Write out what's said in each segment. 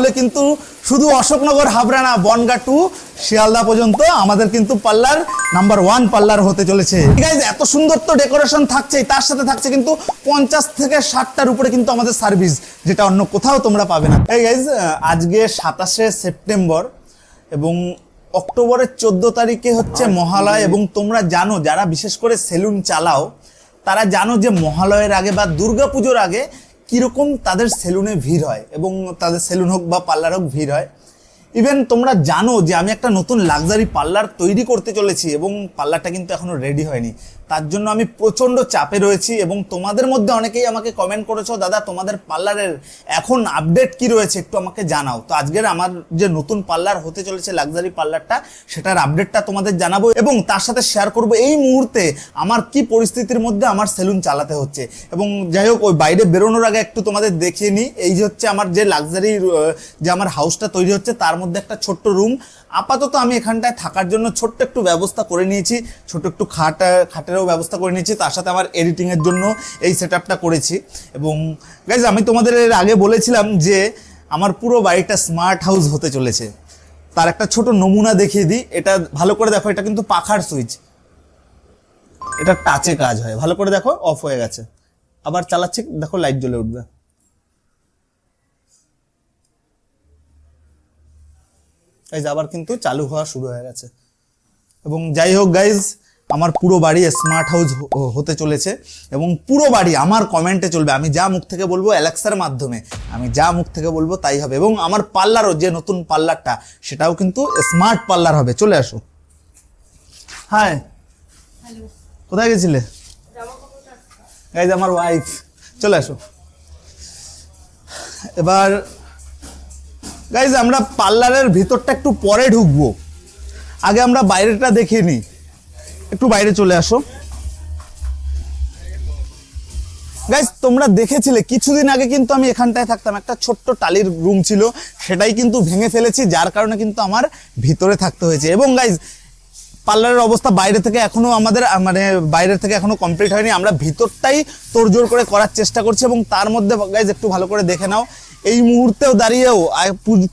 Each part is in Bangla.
তাহলে কিন্তু শুধু অশোকনগর হাবড়া না, বনগাঁ টু শিয়ালদা পর্যন্ত আমাদের কিন্তু পার্লার নাম্বার 1 পার্লার হতে চলেছে। গাইজ এত সুন্দর তো ডেকোরেশন থাকছেই, তার সাথে থাকছে কিন্তু 50 থেকে 60টার উপরে কিন্তু আমাদের সার্ভিস, যেটা অন্য কোথাও তোমরা পাবে না। এই গাইজ আজকে 27শে সেপ্টেম্বর এবং অক্টোবরের 14 তারিখে হচ্ছে মহালয়া। এবং তোমরা জানো, যারা বিশেষ করে সেলুন চালাও তারা জানো যে মহালয়ের আগে বা দুর্গাপুজোর আগে কিরকম তাদের সেলুনে ভিড় হয়, এবং তাদের সেলুন হোক বা পার্লার হোক ভিড় হয়। ইভেন তোমরা জানো যে আমি একটা নতুন লাক্সারি পার্লার তৈরি করতে চলেছি এবং পার্লারটা কিন্তু এখনো রেডি হয়নি। তার জন্য আমি প্রচণ্ড চাপে রয়েছি এবং তোমাদের মধ্যে অনেকেই আমাকে কমেন্ট করেছো, দাদা তোমাদের পার্লারের এখন আপডেট কি রয়েছে একটু আমাকে জানাও। তো আজকের আমার যে নতুন পার্লার হতে চলেছে লাক্সারি পার্লারটা, সেটার আপডেটটা তোমাদের জানাবো এবং তার সাথে শেয়ার করব এই মুহূর্তে আমার কি পরিস্থিতির মধ্যে আমার সেলুন চালাতে হচ্ছে। এবং যাই হোক, ওই বাইরে বেরোনোর আগে একটু তোমাদের দেখিয়ে নিই। এই যে হচ্ছে আমার যে লাক্সারি যে আমার হাউসটা তৈরি হচ্ছে, তার মধ্যে একটা ছোট্ট রুম। আপাতত আমি এখানটায় থাকার জন্য ছোট্ট একটু ব্যবস্থা করে নিয়েছি, ছোট একটু খাটেরও ব্যবস্থা করে নিয়েছি, তার সাথে আমার এডিটিংয়ের জন্য এই সেটআপটা করেছি। এবং গাইজ আমি তোমাদের এর আগে বলেছিলাম যে আমার পুরো বাড়িটা স্মার্ট হাউস হতে চলেছে, তার একটা ছোট নমুনা দেখিয়ে দিই। এটা ভালো করে দেখো, এটা কিন্তু পাখার সুইচ, এটা টাচে কাজ হয়। ভালো করে দেখো, অফ হয়ে গেছে, আবার চালাচ্ছি, দেখো লাইট জ্বলে উঠবে। গাইজ আবার কিন্তু চালু হওয়া শুরু হয়ে গেছে। এবং যাই হোক গাইজ, আমার পুরো বাড়ি স্মার্ট হাউস হতে চলেছে এবং পুরো বাড়ি আমার কমেন্টে চলবে। আমি যা মুখ থেকে বলবো অ্যালেক্সার মাধ্যমে, আমি যা মুখ থেকে বলবো তাই হবে। এবং আমার পার্লারও যে নতুন পার্লারটা, সেটাও কিন্তু স্মার্ট পার্লার হবে। চলে আসো। হাই, কোথায় গেছিলে? গাইজ আমার ওয়াইফ। চলে আসো। এবার গাইজ আমরা পার্লারের ভিতরটা একটু পরে ঢুকবো, আগে আমরা বাইরেটা দেখে নিই। একটু বাইরে চলে আসো। গাইজ তোমরা দেখেছিলে কিছুদিন আগে কিন্তু আমি এখানটায় থাকতাম, একটা ছোট্ট টালির রুম ছিল, সেটাই কিন্তু ভেঙে ফেলেছি, যার কারণে কিন্তু আমার ভিতরে থাকতে হয়েছে। এবং গাইজ পার্লারের অবস্থা বাইরে থেকে এখনো আমাদের বাইরে থেকে এখনো কমপ্লিট হয়নি, আমরা ভিতরটাই তোড়জোড় করে করার চেষ্টা করছি। এবং তার মধ্যে গাইজ একটু ভালো করে দেখে নাও, এই মুহূর্তেও দাঁড়িয়েও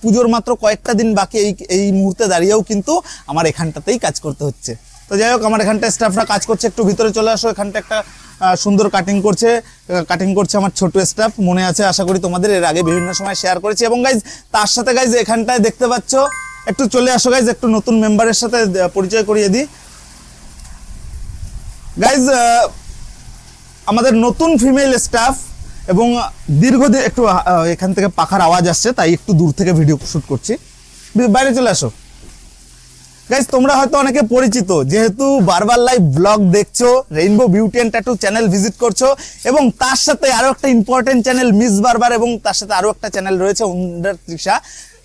পুজোর মাত্র কয়েকটা দিন বাকি, এই মুহূর্তে দাঁড়িয়েও কিন্তু আমার এখানটাতেই কাজ করতে হচ্ছে। তো যাই হোক, আমার এখানটা স্টাফরা কাজ করছে, একটু ভিতরে চলে আসো। এখানটা একটা সুন্দর কাটিং করছে আমার ছোট স্টাফ, মনে আছে আশা করি তোমাদের, এর আগে বিভিন্ন সময় শেয়ার করেছি। এবং গাইজ তার সাথে গাইজ এখানটায় দেখতে পাচ্ছ, একটু চলে আসো গাইজ, একটু নতুন মেম্বারের সাথে পরিচয় করিয়ে দিই। গাইজ আমাদের নতুন ফিমেল স্টাফ এবং দীর্ঘদিন, একটু এখান থেকে পাখার আওয়াজ আসছে তাই একটু দূর থেকে ভিডিও শুট করছি। বাইরে চলে আসো। গাইজ তোমরা হয়তো অনেকে পরিচিত, যেহেতু বারবার লাইভ ব্লগ দেখছো, rainbow beauty and tattoo channel visit করছো, এবং তার সাথে আরো একটা ইম্পর্টেন্ট চ্যানেল মিস বারবার, এবং তার সাথে আরো একটা চ্যানেল রয়েছে উন্ডার তৃষা।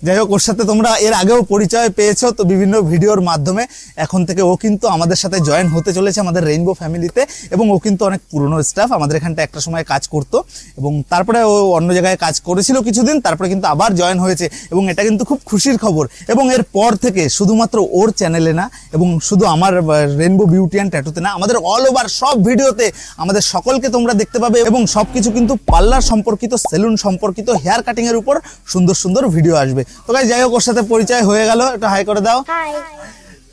যাই হোক, ওর সাথে তোমরা এর আগেও পরিচয় পেয়েছো তো বিভিন্ন ভিডিওর মাধ্যমে। এখন থেকে ও কিন্তু আমাদের সাথে জয়েন হতে চলেছে আমাদের রেইনবো ফ্যামিলিতে। এবং ও কিন্তু অনেক পুরনো স্টাফ, আমাদের এখানটা একটা সময় কাজ করতো এবং তারপরে ও অন্য জায়গায় কাজ করেছিল কিছুদিন, তারপরে কিন্তু আবার জয়েন হয়েছে। এবং এটা কিন্তু খুব খুশির খবর। এবং এর পর থেকে শুধুমাত্র ওর চ্যানেলে না, এবং শুধু আমার রেইনবো বিউটি অ্যান্ড ট্যাটুতে না, আমাদের অল ওভার সব ভিডিওতে আমাদের সকলকে তোমরা দেখতে পাবে। এবং সবকিছু কিন্তু পার্লার সম্পর্কিত, সেলুন সম্পর্কিত, হেয়ার কাটিং এর উপর সুন্দর সুন্দর ভিডিও আসবে। তো গাইস যাই হোক, ওর সাথে পরিচয় হয়ে গেল, একটু হাই করে দাও।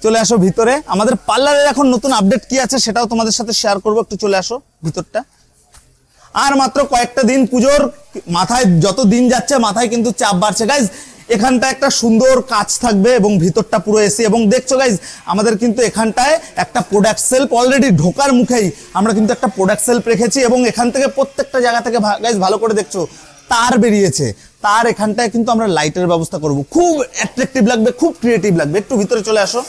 চলে আসো ভিতরে। আমাদের পার্লারের এখন নতুন আপডেট কি আছে সেটাও তোমাদের সাথে শেয়ার করবো। একটু চলে আসো ভিতরটা। আর মাত্র কয়েকটা দিন পুজোর, মাথায় যত দিন যাচ্ছে মাথায় কিন্তু চাপ বাড়ছে। গাইজ এখানটা একটা সুন্দর কাজ থাকবে এবং ভিতরটা পুরো এসি। এবং দেখছো গাইজ আমাদের কিন্তু এখানটায় একটা প্রোডাক্ট সেলফ অলরেডি ঢোকার মুখেই আমরা কিন্তু একটা প্রোডাক্ট সেলফ রেখেছি। এবং এখান থেকে প্রত্যেকটা জায়গা থেকে গাইজ ভালো করে দেখছো তার বেরিয়েছে, তার এখানটায় কিন্তু আমরা লাইটের ব্যবস্থা করব, খুব অ্যাট্রাকটিভ লাগবে, খুব ক্রিয়েটিভ লাগবে। একটু ভিতরে চলে আসো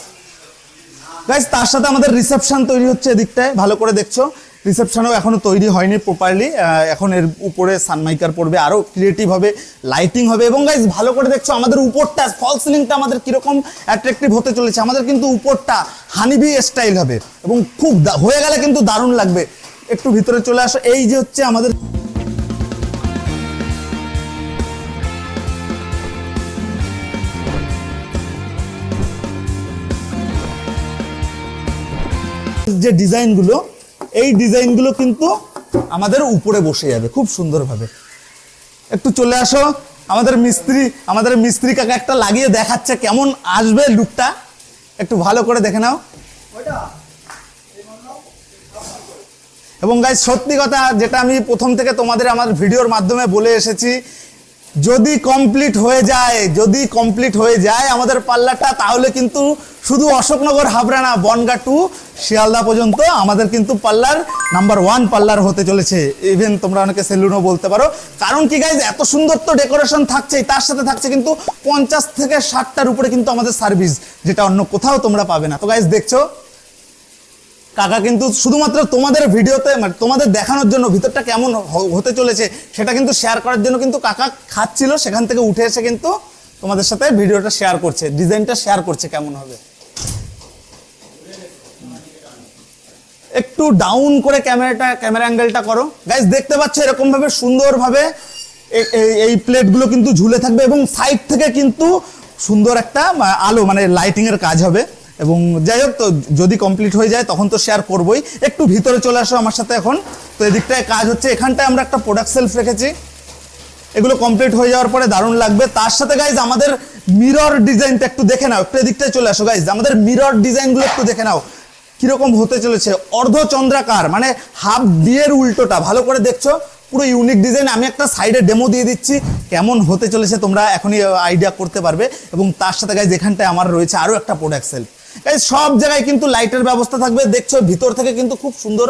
গাইজ। তার সাথে আমাদের রিসেপশন তৈরি হচ্ছে এদিকটায়, ভালো করে দেখছো। রিসেপশনও এখনো তৈরি হয়নি প্রপারলি, এখন এর উপরে সানমাইকার পড়বে, আরো ক্রিয়েটিভ হবে, লাইটিং হবে। এবং গাইজ ভালো করে দেখছো আমাদের উপরটা, ফল সিলিংটা আমাদের কিরকম অ্যাট্রাকটিভ হতে চলেছে। আমাদের কিন্তু উপরটা হানিবি স্টাইল হবে এবং খুব হয়ে গেলে কিন্তু দারুণ লাগবে। একটু ভিতরে চলে আসো। এই যে হচ্ছে আমাদের যে ডিজাইনগুলো, এই ডিজাইনগুলো কিন্তু আমাদের উপরে বসে যাবে খুব সুন্দরভাবে। একটু চলে আসো। আমাদের মিস্ত্রি কাকা একটা লাগিয়ে দেখাচ্ছে কেমন আসবে লুকটা, একটু ভালো করে দেখে নাও। এবং গাইস সত্যি কথা যেটা আমি প্রথম থেকে তোমাদের আমার ভিডিওর মাধ্যমে বলে এসেছি, যদি কমপ্লিট হয়ে যায় আমাদের পাল্লাটা, তাহলে কিন্তু শুধু অশোকনগর হাবড়া না, বনগাঁ টু শিয়ালদা পর্যন্ত আমাদের কিন্তু পার্লার নাম্বার 1 পার্লার হতে চলেছে। ইভেন তোমরা অনেকে সেলুনও বলতে পারো। কারণ কি গাইজ, এত সুন্দর তো ডেকোরেশন থাকছেই, তার সাথে থাকছে কিন্তু 50 থেকে 60টার উপরে কিন্তু আমাদের সার্ভিস, যেটা অন্য কোথাও তোমরা পাবে না। তো গাইজ দেখছো কাকা কিন্তু শুধুমাত্র তোমাদের ভিডিওতে, মানে তোমাদের দেখানোর জন্য ভিতরটা কেমন হতে চলেছে সেটা কিন্তু শেয়ার করার জন্য কিন্তু কাকা খাচ্ছিল, সেখান থেকে উঠে এসে কিন্তু তোমাদের সাথে ভিডিওটা শেয়ার করছে, ডিজাইনটা শেয়ার করছে কেমন হবে। একটু ডাউন করে ক্যামেরা অ্যাঙ্গেলটা করো গাইজ, দেখতে পাচ্ছ এরকম ভাবে সুন্দরভাবে এই প্লেটগুলো কিন্তু ঝুলে থাকবে এবং সাইড থেকে কিন্তু সুন্দর একটা আলো মানে লাইটিং এর কাজ হবে। এবং যাই হোক, তো যদি কমপ্লিট হয়ে যায় তখন তো শেয়ার করবোই। একটু ভিতরে চলে আসো আমার সাথে এখন। তো এদিকটায় কাজ হচ্ছে, এখানটায় আমরা একটা প্রোডাক্ট সেলফ রেখেছি, এগুলো কমপ্লিট হয়ে যাওয়ার পরে দারুণ লাগবে। তার সাথে গাইজ আমাদের মিরর ডিজাইনটা একটু দেখে নাও, একটু এদিকটায় চলে আসো গাইজ, আমাদের মিরর ডিজাইনগুলো একটু দেখে নাও কিরকম হতে চলেছে। অর্ধচন্দ্রাকার মানে হাফ ডিয়ের উল্টোটা, ভালো করে দেখছো, পুরো ইউনিক ডিজাইন। আমি একটা সাইডে ডেমো দিয়ে দিচ্ছি কেমন হতে চলেছে, তোমরা এখনই আইডিয়া করতে পারবে। এবং তার সাথে গাইজ এখানটায় আমার রয়েছে আরো একটা প্রোডাক্ট সেলফ। গাইজ সব জায়গায় কিন্তু লাইটের ব্যবস্থা থাকবে, দেখছো ভিতর থেকে কিন্তু খুব সুন্দর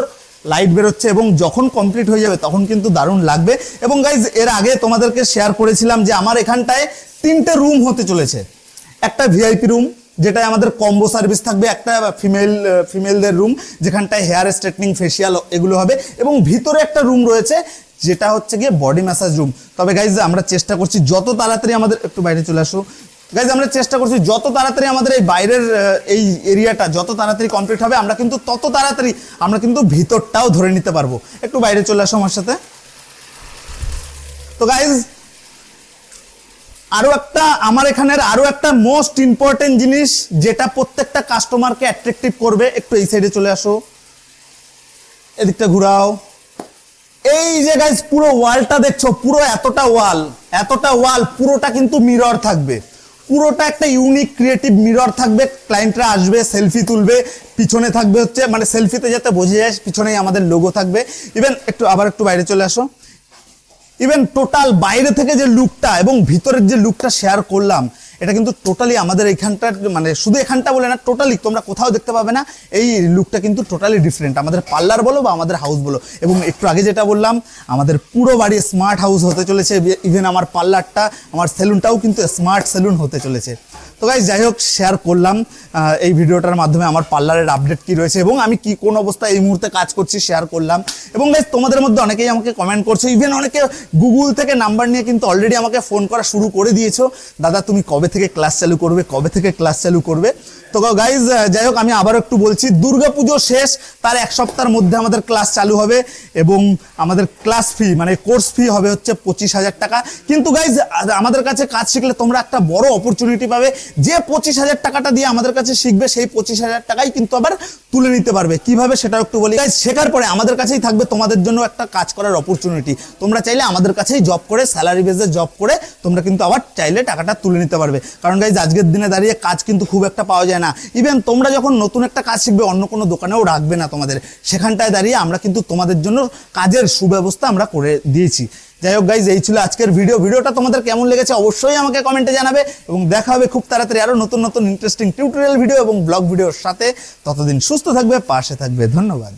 লাইট বেরোচ্ছে এবং যখন কমপ্লিট হয়ে যাবে তখন কিন্তু দারুণ লাগবে। এবং গাইজ এর আগে তোমাদেরকে শেয়ার করেছিলাম যে আমার এখানটায় 3টে রুম হতে চলেছে। একটা ভিআইপি রুম যেটায় আমাদের কম্বো সার্ভিস থাকবে, একটা ফিমেলদের রুম যেখানটায় হেয়ার স্ট্রেটনিং ফেসিয়াল এগুলো হবে, এবং ভিতরে একটা রুম রয়েছে যেটা হচ্ছে গিয়ে বডি ম্যাসাজ রুম। তবে গাইজ আমরা চেষ্টা করছি যত তাড়াতাড়ি আমাদের, একটু বাইরে চলে আসো গাইজ, আমরা চেষ্টা করছি যত তাড়াতাড়ি আমাদের এই বাইরের এই এরিয়াটা যত তাড়াতাড়ি কমপ্লিট হবে আমরা কিন্তু তত তাড়াতাড়ি আমরা কিন্তু ভিতরটাও ধরে নিতে পারবো। একটু বাইরে চলে আসো আমার সাথে। তো গাইজ আমার এখানের আরো একটা মোস্ট ইম্পর্টেন্ট জিনিস যেটা প্রত্যেকটা কাস্টমারকে অ্যাট্রাকটিভ করবে, একটু এই সাইডে চলে আসো, এদিকটা ঘুরাও। এই যে গাইজ পুরো ওয়ালটা দেখছো, পুরো এতটা ওয়াল পুরোটা কিন্তু মিরর থাকবে, পুরোটা একটা ইউনিক ক্রিয়েটিভ মিরর থাকবে। ক্লায়েন্টরা আসবে সেলফি তুলবে, পিছনে থাকবে হচ্ছে মানে সেলফিতে যাতে বোঝা যায় পিছনেই আমাদের লোগো থাকবে। ইভেন একটু বাইরে চলে আসো। ইভেন টোটাল বাইরে থেকে যে লুকটা এবং ভিতরের যে লুকটা শেয়ার করলাম, এটা কিন্তু টোটালি আমাদের এইখানটা, মানে শুধু এখানটা বলে না, টোটালি তোমরা কোথাও দেখতে পাবে না। এই লুকটা কিন্তু টোটালি ডিফারেন্ট, আমাদের পার্লার বলো বা আমাদের হাউস বলো। এবং একটু আগে যেটা বললাম, আমাদের পুরো বাড়ি স্মার্ট হাউস হতে চলেছে। ইভেন আমার পার্লারটা, আমার সেলুনটাও কিন্তু স্মার্ট সেলুন হতে চলেছে। তো গাইজ যাই হোক, শেয়ার করলাম এই ভিডিওটার মাধ্যমে আমার পার্লারের আপডেট কি রয়েছে এবং আমি কি কোন অবস্থায় এই মুহূর্তে কাজ করছি শেয়ার করলাম। এবং গাইজ তোমাদের মধ্যে অনেকেই আমাকে কমেন্ট করছো, ইভেন অনেকে গুগল থেকে নাম্বার নিয়ে কিন্তু অলরেডি আমাকে ফোন করা শুরু করে দিয়েছো, দাদা তুমি কবে থেকে ক্লাস চালু করবে। তো গাইজ যাই হোক, আমি আবার একটু বলছি, দুর্গাপুজো শেষ তার 1 সপ্তাহের মধ্যে আমাদের ক্লাস চালু হবে এবং আমাদের ক্লাস ফি মানে কোর্স ফি হবে হচ্ছে 25,000 টাকা। কিন্তু গাইজ আমাদের কাছে কাজ শিখলে তোমরা একটা বড় অপরচুনিটি পাবে, যে 25,000 টাকাটা দিয়ে আমাদের কাছে শিখবে সেই 25,000 টাকাই কিন্তু আবার তুলে নিতে পারবে। কিভাবে সেটা একটু বলি গাইজ। শেখার পরে আমাদের কাছেই থাকবে তোমাদের জন্য একটা কাজ করার অপরচুনিটি, তোমরা চাইলে আমাদের কাছেই জব করে স্যালারি বেসে জব করে তোমরা কিন্তু আবার চাইলে টাকাটা তুলে নিতে পারবে। কারণ গাইজ আজকের দিনে দাঁড়িয়ে কাজ কিন্তু খুব একটা পাওয়া যায় না। ইভেন তোমরা যখন নতুন একটা কাজ শিখবে অন্য কোনো দোকানেও রাখবে না তোমাদের, সেখানটায় দাঁড়িয়ে আমরা কিন্তু তোমাদের জন্য কাজের সুব্যবস্থা আমরা করে দিয়েছি। যাই হোক গাইজ, এই ছিল আজকের ভিডিওটা তোমাদের কেমন লেগেছে অবশ্যই আমাকে কমেন্টে জানাবে এবং দেখা হবে খুব তাড়াতাড়ি আরো নতুন ইন্টারেস্টিং টিউটোরিয়াল ভিডিও এবং ব্লগ ভিডিওর সাথে। ততদিন সুস্থ থাকবে, পাশে থাকবে। ধন্যবাদ।